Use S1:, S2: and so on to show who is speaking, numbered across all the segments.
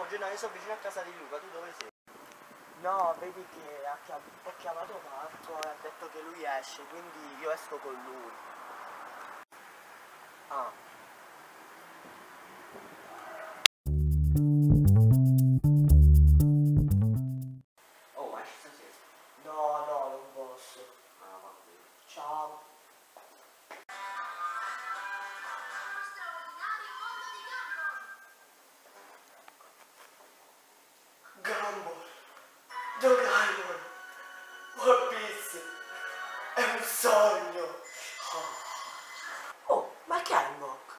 S1: Oh Gennaro, io sono vicino a casa di Luca, tu dove sei?
S2: No, vedi che ho chiamato Marco e ha detto che lui esce, quindi io esco con lui.
S1: Ah. Oh, ma ci stasera?
S2: No, no, non posso.
S1: Ah, va bene.
S2: Ciao. Gumball, Doraemon, One Piece, è un sogno. Oh, ma che hai in bocca?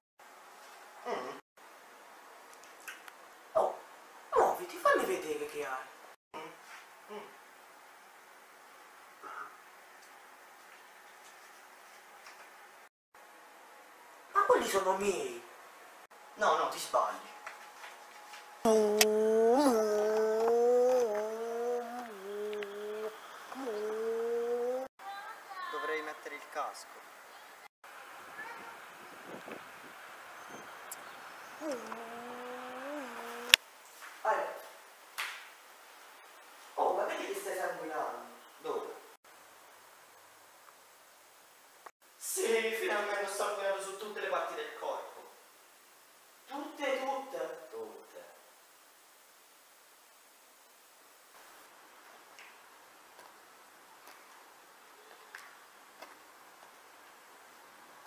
S2: Oh, muoviti, fammi vedere che hai. Ma quelli sono miei.
S1: No, no, ti sbagli. Dovrei mettere il casco.
S2: Oh, ma vedi che stai sanguinando?
S1: Dove?
S2: Sì, finalmente ho sanguinato su tutte le parti del corpo. Tutte, tutte.
S1: Tutte.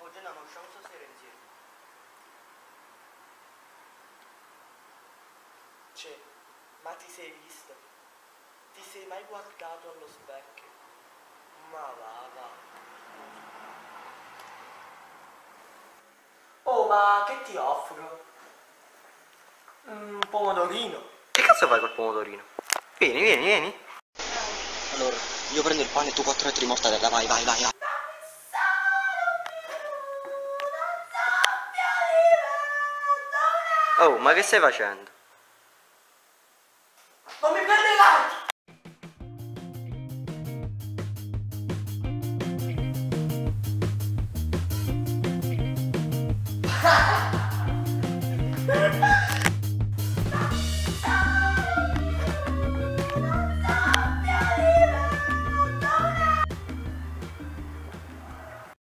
S1: Oh Gennaro, usciamo stasera insieme.
S2: Cioè, ma ti sei visto? Ti sei mai guardato allo specchio? Ma va. Oh, ma che ti offro? Un pomodorino.
S1: Che cazzo fai col pomodorino? Vieni, vieni, vieni.
S3: Allora, io prendo il pane e tu 4 ettri di mortadella, vai.
S1: Oh, ma che stai facendo?